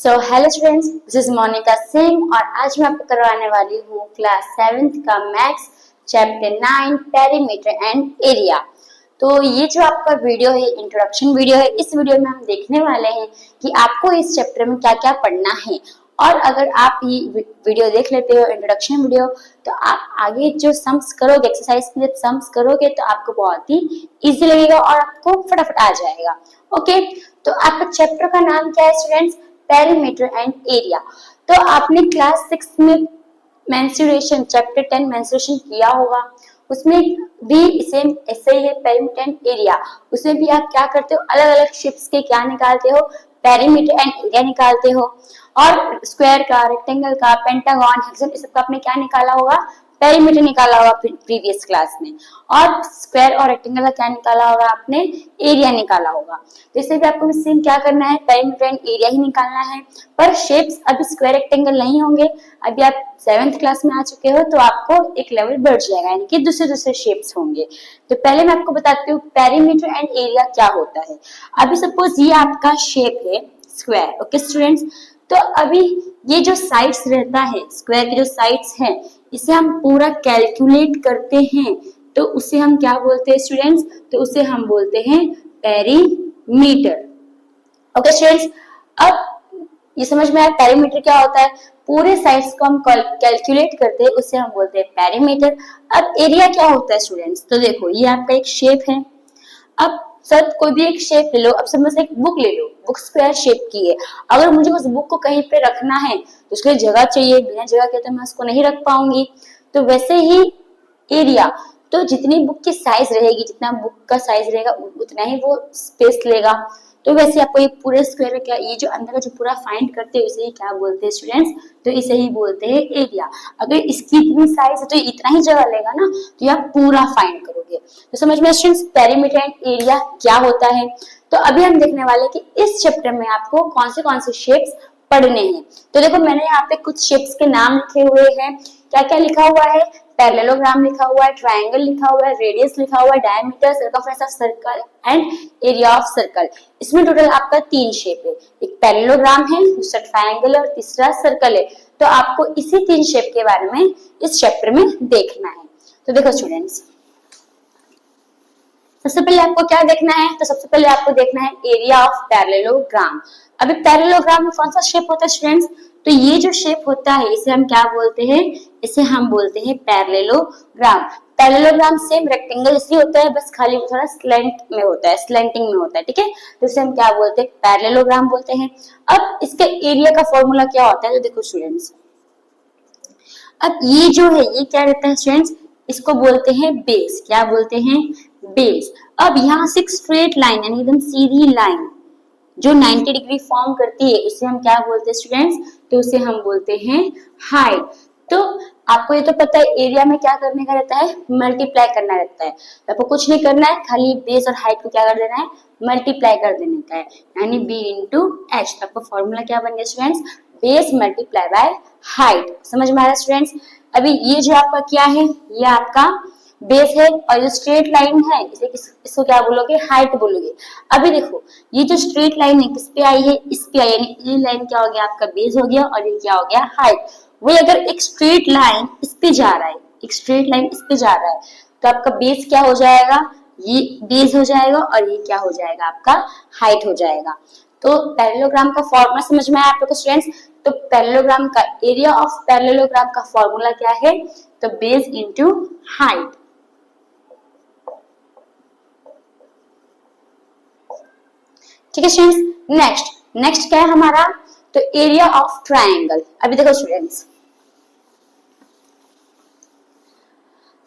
So hello students, this is Monika Singh और आज मैं आपको करवाने वाली हूँ क्लास 7th का maths chapter 9 perimeter and area. तो ये जो आपका वीडियो है, इंट्रोडक्शन वीडियो है। इस वीडियो में हम देखने वाले हैं कि आपको इस चैप्टर में क्या क्या पढ़ना है। और अगर आप ये वीडियो देख लेते हो, इंट्रोडक्शन वीडियो, तो आप आगे जो सम्स करोगे, एक्सरसाइज के जब सम्स करोगे तो आपको बहुत ही इजी लगेगा और आपको फटाफट आ जाएगा। ओके, तो आपका चैप्टर का नाम क्या है स्टूडेंट्स? Perimeter and area. तो आपने क्लास 6 में मेंस्ट्रुएशन चैप्टर 10 मेंस्ट्रुएशन किया होगा, उसमें भी सेम ऐसे ही है पेरीमीटर एंड एरिया। उसमें भी आप क्या करते हो, अलग अलग शेप्स के क्या निकालते हो, पेरीमीटर एंड एरिया निकालते हो। और स्क्वायर का, रेक्टेंगल का, पेंटागन, हेक्सागन, इस सबका आपने क्या निकाला होगा, पेरीमीटर निकाला होगा प्रीवियस क्लास में। और स्क्वायर और रेक्टेंगल का क्या निकाला होगा आपने, एरिया निकाला होगा। तो इससे भी आपको सेम क्या करना है, पेरीमीटर एंड एरिया ही निकालना है। पर शेप्स अभी स्क्वायर रेक्टेंगल नहीं होंगे, अभी आप 7th क्लास में आ चुके हो तो आपको एक लेवल बढ़ जाएगा, यानी कि दूसरे दूसरे शेप्स होंगे। तो पहले मैं आपको बताती हूँ पेरीमीटर एंड एरिया क्या होता है। अभी सपोज ये आपका शेप है स्क्वायर, ओके स्टूडेंट्स। तो अभी ये जो साइड्स रहता है, स्क्वायर के जो साइड्स हैं, इसे हम पूरा कैलकुलेट करते हैं तो उसे हम क्या बोलते हैं स्टूडेंट्स? तो उसे हम बोलते हैं पेरीमीटर। ओके स्टूडेंट्स, अब ये समझ में आया पेरीमीटर क्या होता है। पूरे साइड्स को हम कैलकुलेट करते हैं, उसे हम बोलते हैं पेरीमीटर। अब एरिया क्या होता है स्टूडेंट्स? तो देखो ये आपका एक शेप है। अब सर कोई भी एक शेप ले लो, अब सब में से एक बुक ले लो, बुक स्क्वायर शेप की है। अगर मुझे उस बुक को कहीं पे रखना है तो उसके लिए जगह चाहिए, बिना जगह के तो मैं उसको नहीं रख पाऊंगी। तो वैसे ही एरिया, तो जितनी बुक की साइज रहेगी, जितना बुक का साइज रहेगा उतना ही वो स्पेस लेगा। तो वैसे आपको ये पूरे स्क्वायर में क्या, ये जो अंदर का जो पूरा फाइंड करते हैं इसे ही क्या बोलते हैं स्टूडेंट्स? तो इसे ही बोलते हैं एरिया। अगर इसकी इतनी साइज है तो इतना ही जगह लेगा ना, तो ये आप पूरा फाइंड करोगे। तो समझ में स्टूडेंट्स पेरीमीटर एंड एरिया क्या होता है। तो अभी हम देखने वाले कि इस चैप्टर में आपको कौन से शेप्स पढ़ने हैं। तो देखो मैंने यहाँ पे कुछ शेप्स के नाम लिखे हुए हैं। क्या क्या लिखा हुआ है? पैरेललोग्राम लिखा हुआ है, ट्रायंगल लिखा हुआ है, रेडियस लिखा हुआ है, diameter, circumference of circle and area of circle. इसमें टोटल आपका 3 शेप है, एक पैरेललोग्राम है, दूसरा ट्रायंगल और तीसरा सर्कल है। तो आपको इसी 3 शेप के बारे में इस चैप्टर में देखना है। तो देखो स्टूडेंट्स, सबसे पहले आपको क्या देखना है? तो सबसे पहले आपको देखना है एरिया ऑफ पैरेललोग्राम। अभी पैरेललोग्राम में कौन सा शेप होता है स्टूडेंट्स? तो ये जो शेप होता है इसे हम क्या बोलते हैं? इसे हम बोलते हैं पैरेललोग्राम। पैरेललोग्राम सेम रेक्टेंगल इसलिए होता है, बस खाली वो थोड़ा स्लैंट में होता है, स्लैंटिंग में होता है, ठीक है। तो इसे हम क्या बोलते हैं? पैरेललोग्राम बोलते हैं। अब इसके एरिया का फॉर्मूला क्या होता है? तो देखो स्टूडेंट्स, अब ये जो है ये क्या रहता है स्टूडेंट्स? इसको बोलते हैं बेस। क्या बोलते हैं? बेस। अब यहाँ से एक स्ट्रेट लाइन यानी एकदम सीधी लाइन जो 90 डिग्री फॉर्म करती है उसे हम क्या बोलते हैं स्टूडेंट्स? तो उसे हम बोलते हैं हाइट। तो आपको ये तो पता है एरिया में क्या करने का रहता है? मल्टीप्लाई करना रहता है। तो आपको कुछ नहीं करना है, खाली बेस और हाइट को क्या कर देना है? मल्टीप्लाई कर देने का है, यानी b इंटू एच। तो आपका फॉर्मूला क्या बन गया students? Base multiply by height. समझ में आ रहा है स्टूडेंट्स? अभी ये जो आपका क्या है, ये आपका बेस है और जो स्ट्रेट लाइन है इसको क्या बोलोगे? हाइट बोलोगे। अभी देखो ये जो स्ट्रेट लाइन है किस पे आई है? इस पे आई, यानी ये लाइन क्या हो गया? आपका बेस हो गया और ये क्या हो गया? हाइट। वही अगर एक स्ट्रेट लाइन इस पे जा रहा है, एक स्ट्रेट लाइन इस पे जा रहा है, तो आपका बेस क्या हो जाएगा? ये बेस हो जाएगा और ये क्या हो जाएगा? आपका हाइट हो जाएगा। तो पैरेललोग्राम का फॉर्मूला समझ में आया आप लोग को स्टूडेंट्स? तो पैरेललोग्राम का एरिया ऑफ पैरेललोग्राम का फॉर्मूला क्या है? तो बेस इंटू हाइट। ठीक है स्टूडेंट्स, नेक्स्ट क्या है हमारा? तो एरिया ऑफ ट्रायंगल। अभी देखो स्टूडेंट्स,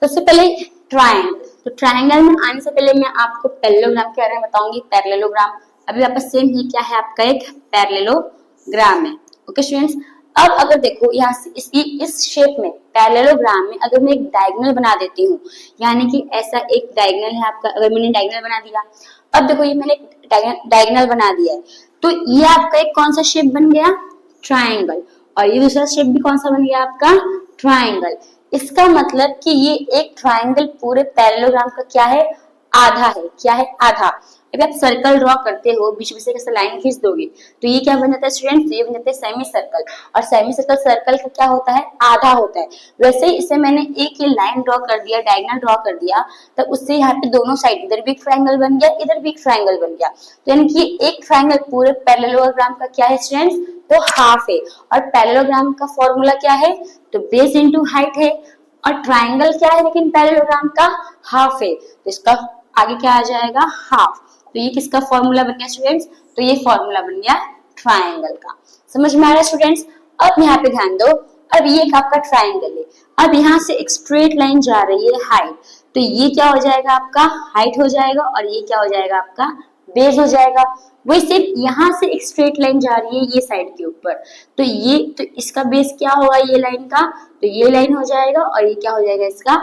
सबसे पहले ट्रायंगल। तो ट्रायंगल में आने से पहले मैं आपको पैरेललोग्राम के बारे में बताऊंगी। पैरेललोग्राम अभी वापस सेम ही क्या है? आपका एक पैरेललोग्राम है। ओके स्टूडेंट्स, अब अगर देखो यहाँ से इस शेप में पैरेललोग्राम में अगर मैं एक डायगोनल बना देती हूँ, यानी कि ऐसा एक डायगोनल है आपका, अगर मैंने डायगोनल बना दिया, अब देखो ये मैंने डायगोनल बना दिया है, तो ये आपका एक कौन सा शेप बन गया? ट्रायंगल। और ये दूसरा शेप भी कौन सा बन गया? आपका ट्रायंगल। इसका मतलब कि ये एक ट्रायंगल पूरे पैरेललोग्राम का क्या है? आधा है। क्या है? आधा। अगर आप सर्कल ड्रॉ करते हो, बीच में से कैसे लाइन खींच दोगे तो ये क्या बन जाता है स्टूडेंट्स, ये बन जाता है सेमी सर्कल। और सेमी सर्कल, सर्कल का क्या होता है, आधा होता है। वैसे ही इसे मैंने एक ही लाइन ड्रॉ कर दिया, डायगोनल ड्रॉ कर दिया, तब उससे यहाँ पे दोनों साइड, इधर भी एक ट्रायंगल बन गया, इधर भी एक ट्रायंगल बन गया। तो यानी कि एक ट्रायंगल पूरे पैरेललोग्राम का क्या है स्टूडेंट्स, तो हाफ है। और पैरेललोग्राम का फॉर्मूला क्या है, तो बेस इंटू हाइट है। और ट्रायंगल क्या है लेकिन पैरेललोग्राम का, हाफ है, तो इसका आगे क्या आ जाएगा, हाफ। तो ये किसका फॉर्मूला बन गया स्टूडेंट्स, तो ये फॉर्मूला बन गया ट्रायंगल का। समझ में आ रहा है स्टूडेंट्स। अब यहाँ पे ध्यान दो, अब ये एक आपका ट्रायंगल है, अब यहाँ से एक स्ट्रेट लाइन जा रही है हाइट, तो ये क्या हो जाएगा आपका, हाइट हो जाएगा, और ये क्या हो जाएगा आपका, बेस हो जाएगा। वही सिर्फ यहाँ से एक स्ट्रेट लाइन जा रही है ये साइड के ऊपर, तो ये, तो इसका बेस क्या होगा ये लाइन का, तो ये लाइन हो जाएगा, और ये क्या हो जाएगा, इसका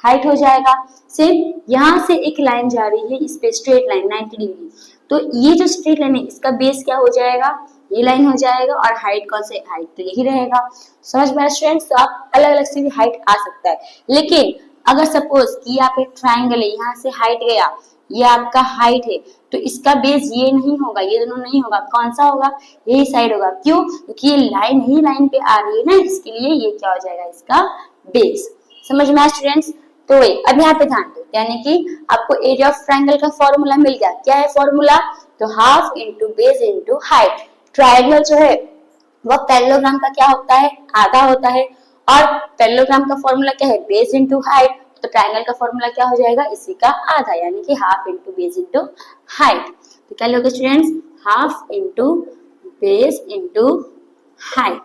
हाइट हो जाएगा। सिर्फ यहाँ से एक लाइन जा रही है इस पे, स्ट्रेट लाइन 90 डिग्री, तो ये जो स्ट्रेट लाइन है इसका बेस क्या हो जाएगा, ये लाइन हो जाएगा, और हाइट कौन से, हाइट तो यही रहेगा। समझ में स्टूडेंट्स। तो आप अलग अलग से भी हाइट आ सकता है, लेकिन अगर सपोज कि आप एक ट्रायंगल है, यहाँ से हाइट गया, ये आपका हाइट है, तो इसका बेस ये नहीं होगा, ये दोनों नहीं होगा, कौन सा होगा, यही साइड होगा। क्यों, क्योंकि ये लाइन ही लाइन पे आ रही है ना, इसके लिए ये क्या हो जाएगा, इसका बेस। समझ में आया स्टूडेंट्स। तो अब यहाँ पे ध्यान दो, यानी कि आपको एरिया ऑफ ट्रायंगल का फॉर्मूला मिल गया। क्या है फॉर्मूला, तो half into base into height. Triangle जो है वह पैरेललोग्राम का क्या होता है, आधा होता है, और पैरेललोग्राम का फॉर्मूला क्या है, बेस इंटू हाइट, तो ट्रायंगल का फॉर्मूला क्या हो जाएगा, इसी का आधा, यानी कि half into base into height. तो क्या लोगे students, half into base into height.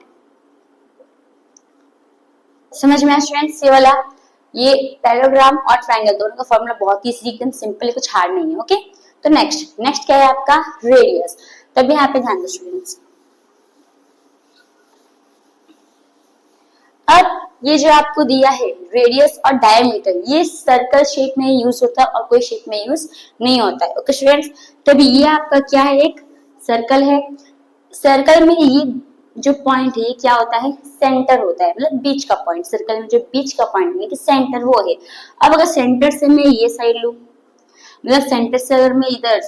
समझ में आया स्टूडेंट्स ये वाला। ये पैरेललोग्राम और ट्रायंगल दोनों का फॉर्मूला बहुत ही एकदम सिंपल है, कुछ हार्ड नहीं है। ओके, तो नेक्स्ट क्या है आपका, रेडियस। तब यहाँ पे ध्यान दो स्टूडेंट्स। अब ये जो आपको दिया है रेडियस और डायमीटर, ये सर्कल शेप में यूज होता है और कोई शेप में यूज नहीं होता है। ओके स्टूडेंट्स, तभी ये आपका क्या है, एक सर्कल है। सर्कल में ये जो पॉइंट है ये क्या होता है, सेंटर होता है, मतलब बीच का पॉइंट। सर्कल में जो बीच का पॉइंट है कि सेंटर वो है। अब अगर सेंटर से मैं ये साइड लूं, मतलब सेंटर से अगर मैं इधर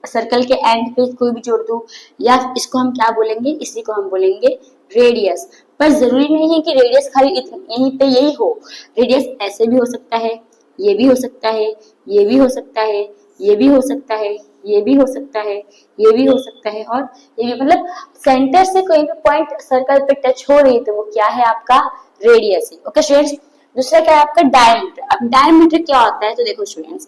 सर्कल के एंड पे कोई भी जोड़ दूं, या इसको हम क्या बोलेंगे, इसी को हम बोलेंगे रेडियस। पर जरूरी नहीं है कि रेडियस खाली यहीं पे यही हो, रेडियस ऐसे भी हो सकता है, ये भी हो सकता है, ये भी हो सकता है, ये भी हो सकता है, ये भी हो सकता है, ये भी हो सकता है, और ये भी, मतलब सेंटर से कोई भी पॉइंट सर्कल पे टच हो रही है तो वो क्या है, आपका रेडियस है। Okay students. दूसरा क्या है आपका डायमीटर। अब डायमीटर क्या होता है, तो देखो स्टूडेंट्स,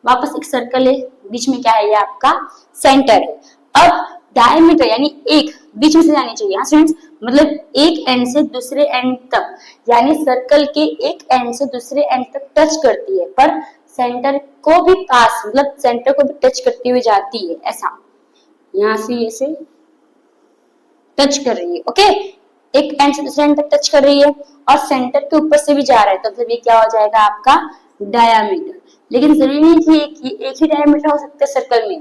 वापस एक सर्कल है, बीच में क्या है, ये आपका सेंटर है। अब डायमीटर यानी एक बीच में से जानी चाहिए, हाँ स्टूडेंट्स, मतलब एक एंड से दूसरे एंड तक, यानी सर्कल के एक एंड से दूसरे एंड तक टच करती है, पर सेंटर को भी पास, मतलब सेंटर को भी टच करती हुई जाती है, ऐसा यहाँ से ऐसे टच कर रही है। ओके, एक एंड से दूसरे एंड तक टच कर रही है, और सेंटर के ऊपर से भी जा रहा है, तो फिर ये क्या हो जाएगा आपका डायमीटर। लेकिन जरूरी नहीं कि एक ही डायमीटर हो सकता है सर्कल में,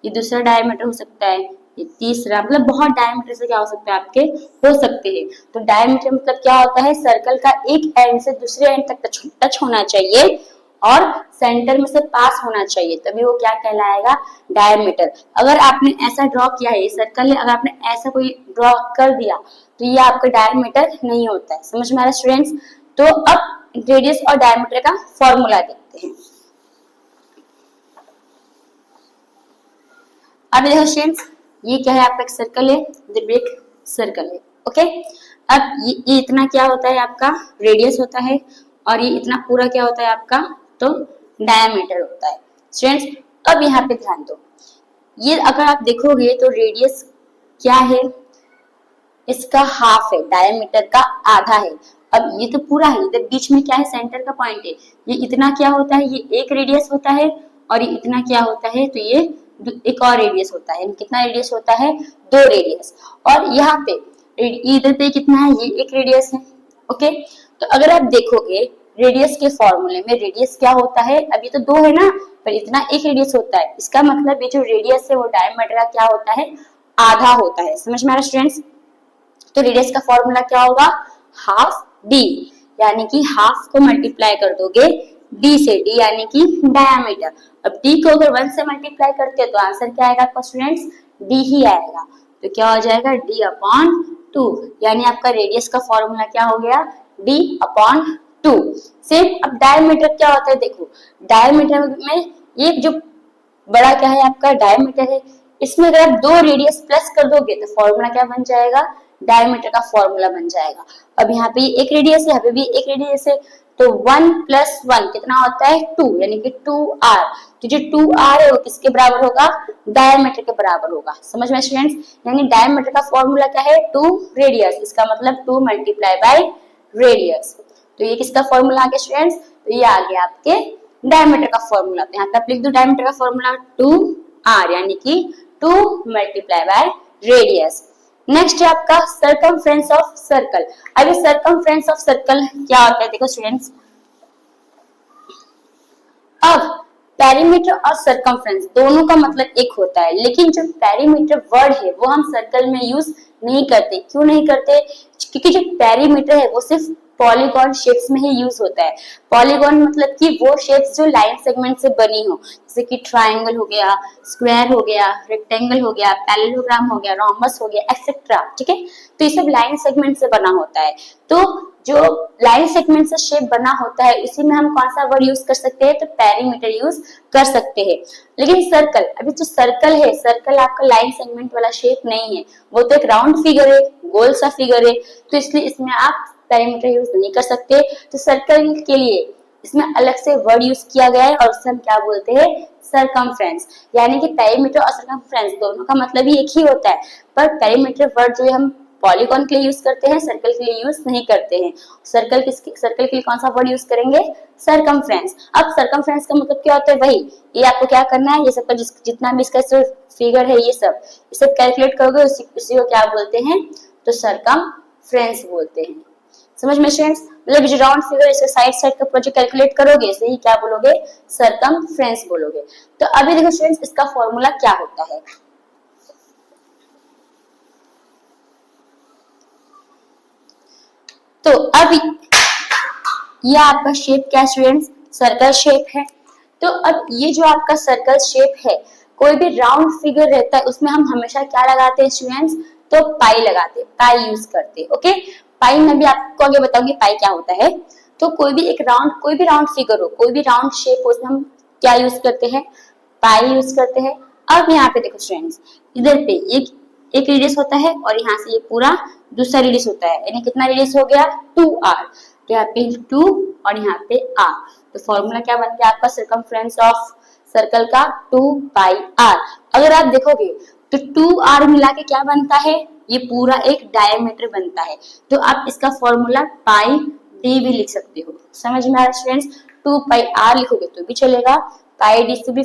ये दूसरा डायमीटर हो सकता है, ये तीसरा, मतलब बहुत डायमीटर से क्या हो सकता है, आपके हो सकते हैं। तो डायमीटर मतलब क्या होता है, सर्कल का एक एंड से दूसरे एंड तक टच होना चाहिए और सेंटर में से पास होना चाहिए, तभी वो क्या कहलाएगा, डायमीटर। अगर आपने ऐसा ड्रॉ किया है, ये सर्कल है, अगर आपने ऐसा कोई ड्रॉ कर दिया तो ये आपका डायमीटर नहीं होता है। समझ में आ रहा है स्टूडेंट्स। तो अब रेडियस और डायमीटर का फॉर्मूला देखते हैं। अब देखो स्टूडेंट्स, ये क्या है, आपका एक सर्कल है, इधर भी एक सर्कल है। ओके, अब ये इतना क्या होता है, आपका रेडियस होता है, और ये इतना पूरा क्या होता है आपका, तो डायमीटर होता है। स्टूडेंट्स, अब यहाँ पे ध्यान दो, ये अगर आप देखोगे तो रेडियस क्या है, इसका हाफ है, डायमीटर का आधा है। अब ये तो पूरा है, इधर बीच में क्या है, सेंटर का पॉइंट है, ये इतना क्या होता है, ये एक रेडियस होता है, और ये इतना क्या होता है, तो ये एक और रेडियस होता है। कितना रेडियस होता है, 2 रेडियस। और यहाँ पे इधर पे कितना है, ये एक रेडियस है। ओके, तो अगर आप देखोगे रेडियस के फॉर्मूले में रेडियस क्या होता है, अभी तो 2 है ना, पर इतना एक रेडियस होता है, इसका मतलब ये जो रेडियस है वो डायमीटर का क्या होता है, आधा होता है। समझ में आ रहा स्टूडेंट्स। तो रेडियस का फॉर्मूला क्या होगा, हाफ डी, यानी कि हाफ को मल्टीप्लाई कर दोगे डी से, डी यानी कि डायमीटर। अब डी को अगर 1 से मल्टीप्लाई करते हैं तो आंसर क्या आएगा आपका स्टूडेंट्स, डी ही आएगा। तो क्या हो जाएगा, डी अपॉन 2, यानी आपका रेडियस का फॉर्मूला क्या हो गया, डी अपॉन 2। सेम अब डायमीटर क्या होता है, देखो डायमीटर में ये जो बड़ा क्या है आपका डायमीटर है, इसमें अगर आप 2 रेडियस प्लस कर दोगे तो फॉर्मूला क्या बन जाएगा, डायमीटर का फॉर्मूला बन जाएगा। अब यहाँ पे एक रेडियस है, यहाँ पे भी एक रेडियस है, तो 1 + 1 कितना होता है 2, यानी कि 2r। तो जो 2r है वो किसके बराबर होगा, डायमीटर के बराबर होगा। समझ में स्टूडेंट्स, यानी डायमीटर का फॉर्मूला क्या है, 2 रेडियस, इसका मतलब 2 × रेडियस। तो ये किसका फॉर्मूला आ गया स्टूडेंट्स, तो ये आ गया आपके डायमीटर का फॉर्मूला। तो यहाँ पे आप लिख दो डायमीटर का फॉर्मूला 2r, यानी कि 2 × रेडियस। नेक्स्ट है आपका सर्कमफ्रेंस ऑफ सर्कल। अब ये सर्कमफ्रेंस ऑफ सर्कल क्या होता है, देखो स्टूडेंट्स, अब पेरीमीटर और सर्कमफ्रेंस दोनों का मतलब एक होता है, लेकिन जो पेरीमीटर वर्ड है वो हम सर्कल में यूज नहीं करते। क्यों नहीं करते, क्योंकि जो पेरीमीटर है वो सिर्फ पॉलीगॉन शेप्स में ही यूज होता है। पॉलीगॉन मतलब कि वो शेप्स जो लाइन सेगमेंट से बनी हो, जैसे कि ट्रायंगल हो गया, स्क्वायर हो गया, रेक्टेंगल हो गया, पैरेललोग्राम हो गया, रोम्बस हो गया, एक्सेट्रा। ठीक है, तो ये सब लाइन सेगमेंट से बना होता है। तो जो लाइन सेगमेंट से शेप बना होता है इसी में हम कौन सा वर्ड यूज कर सकते हैं, तो पेरीमीटर यूज कर सकते हैं। लेकिन सर्कल, अभी जो सर्कल है, सर्कल आपका लाइन सेगमेंट वाला शेप नहीं है, वो तो एक राउंड फिगर है, गोल सा फिगर है, तो इसलिए इसमें आप पेरीमीटर यूज नहीं कर सकते। तो सर्कल के लिए इसमें अलग से वर्ड यूज किया गया है और उसे हम क्या बोलते हैं, सर्कमफ्रेंस। यानी कि पेरीमीटर और सर्कमफ्रेंस दोनों का मतलब ही एक ही होता है, पर पेरीमीटर वर्ड जो है हम पॉलीगॉन के लिए यूज करते हैं, सर्कल के लिए यूज नहीं करते हैं। सर्कल के लिए कौन सा वर्ड यूज करेंगे, सर्कमफ्रेंस। अब सर्कमफ्रेंस का मतलब क्या होता है, वही ये आपको क्या करना है, ये सब जितना भी इसका फिगर है ये सब कैलकुलेट करोगे, उसी को क्या बोलते हैं, तो सर्कमफ्रेंस बोलते हैं। समझ में स्टूडेंट्स, मतलब जो राउंड फिगर इसके साइड का प्रोजेक्ट कैलकुलेट करोगे इसे ही क्या बोलोगे, सर्कमफ्रेंस बोलोगे। तो अभी देखो स्टूडेंट्स इसका फॉर्मूला क्या होता है। तो अब ये आपका शेप क्या स्टूडेंट्स, सर्कल शेप है। तो अब ये जो आपका सर्कल शेप है, कोई भी राउंड फिगर रहता है उसमें हम हमेशा क्या लगाते हैं स्टूडेंट्स, तो पाई लगाते हैं, पाई यूज करते हैं। ओके, पाई मैं भी आपको आगे बताऊंगी पाई क्या होता है। तो कोई भी राउंड फिगर हो, कोई भी राउंड शेप हो, उसमें हम क्या यूज करते हैं, पाई यूज करते हैं। अब यहाँ पे देखो स्टूडेंट्स, इधर पे एक रेडियस होता है और यहाँ से ये पूरा दूसरा रेडियस होता है, यानी कितना रेडियस हो गया, 2r। तो यहाँ पे 2 और यहाँ पे r, तो फॉर्मूला क्या बन गया आपका सर्कमफ्रेंस ऑफ सर्कल का, 2πr। अगर आप देखोगे तो 2r मिला के क्या बनता है, ये पूरा एक डायमीटर बनता है। तो आप इसका फॉर्मूला पाई डी भी लिख सकते हो। समझ में आ रहा स्टूडेंट्स, 2πr लिखोगे तो भी चलेगा, पाई डी से भी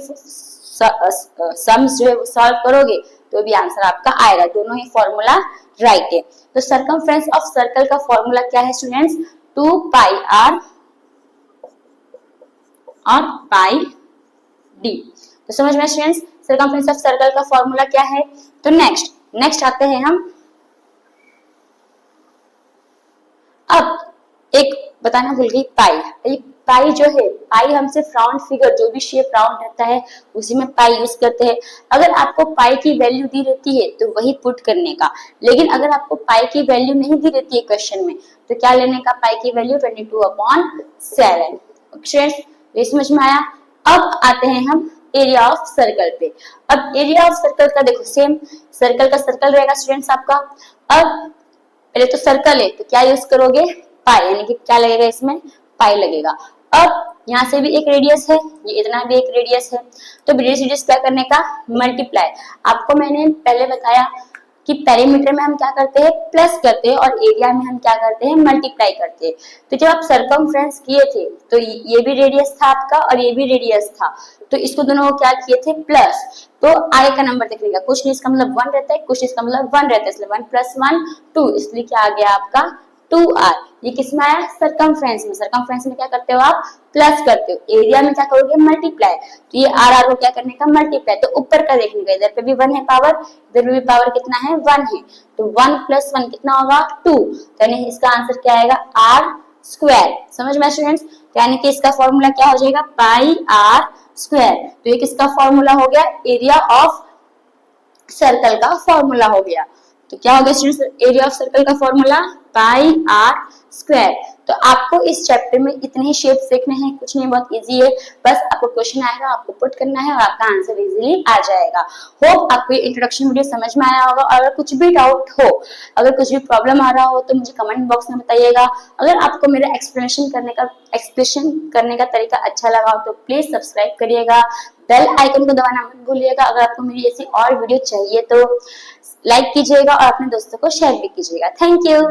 सम्स जो है वो सॉल्व करोगे तो भी आंसर आपका आएगा, दोनों ही फॉर्मूला राइट है। तो सर्कमफ्रेंस ऑफ सर्कल का फॉर्मूला क्या है स्टूडेंट्स, 2πr और पाई डी। तो समझ में स्टूडेंट्स सर्कमफ्रेंस ऑफ सर्कल का फॉर्मूला क्या है। तो नेक्स्ट आते हैं हम, अब एक बताना भूल गई, पाई जो है, पाई हम सिर्फ राउंड फिगर, जो भी शेप राउंड रहता है उसी में पाई यूज करते हैं। अगर आपको पाई की वैल्यू दी रहती है तो वही पुट करने का, लेकिन अगर आपको पाई की वैल्यू नहीं दी रहती है क्वेश्चन में तो क्या लेने का, पाई की वैल्यू 22/7। स्टूडेंट्स ये समझ में आया। अब आते हैं हम एरिया ऑफ सर्कल पे। अब एरिया ऑफ सर्कल का देखो, सेम सर्कल का सर्कल रहेगा स्टूडेंट्स आपका। अब पहले तो सर्कल है तो क्या यूज करोगे, पाई, यानी कि क्या लगेगा इसमें, पाई लगेगा। अब यहाँ से भी एक रेडियस है, ये इतना भी एक रेडियस है, तो रेडियस क्या करने का, मल्टीप्लाई। आपको मैंने पहले बताया कि पेरीमीटर में हम क्या करते हैं, प्लस करते हैं, और एरिया में हम क्या करते हैं, मल्टीप्लाई करते हैं। तो जब आप सर्कमफ्रेंस किए थे तो ये भी रेडियस था आपका और ये भी रेडियस था, तो इसको दोनों को क्या किए थे, प्लस। तो आगे का नंबर देखिएगा, कुछ इसका मतलब 1 रहता है, कुछ इसका मतलब 1 रहता है, इसलिए 1 + 1 2, इसलिए क्या आ गया आपका 2r। ये किसमें आया, सर्कमफ्रेंस में। सर्कमफ्रेंस में क्या करते हो आप, प्लस करते हो, एरिया में क्या करोगे, मल्टीप्लाई। तो ये r को क्या करने का, मल्टीप्लाई। तो ऊपर का देखने का, इधर पे भी 1 है पावर, इधर भी पावर कितना है, 1 है, तो 1 + 1 कितना होगा, 2। यानी इसका आंसर क्या आएगा, r²। समझ में स्टूडेंट्स, यानी कि इसका फॉर्मूला क्या हो जाएगा, पाई आर स्क्वायर। तो ये किसका फॉर्मूला हो गया, एरिया ऑफ सर्कल का फॉर्मूला हो गया। तो क्या हो गया स्टूडेंट्स, एरिया ऑफ सर्कल का फॉर्मूला पाई आर स्क्वायर। तो आपको इस चैप्टर में इतने ही शेप्स देखने हैं, कुछ नहीं, बहुत इजी है। बस आपको क्वेश्चन आएगा, आपको पुट करना है और आपका आंसर इजीली आ जाएगा। होप आपको ये इंट्रोडक्शन वीडियो समझ में आया होगा। अगर कुछ भी डाउट हो, अगर कुछ भी प्रॉब्लम आ रहा हो तो मुझे कमेंट बॉक्स में बताइएगा। अगर आपको मेरा एक्सप्लेनेशन करने का तरीका अच्छा लगा हो तो प्लीज सब्सक्राइब करिएगा, बेल आइकन को दबाना मत भूलिएगा। अगर आपको मेरी ऐसी और वीडियो चाहिए तो लाइक कीजिएगा और अपने दोस्तों को शेयर भी कीजिएगा। Thank you.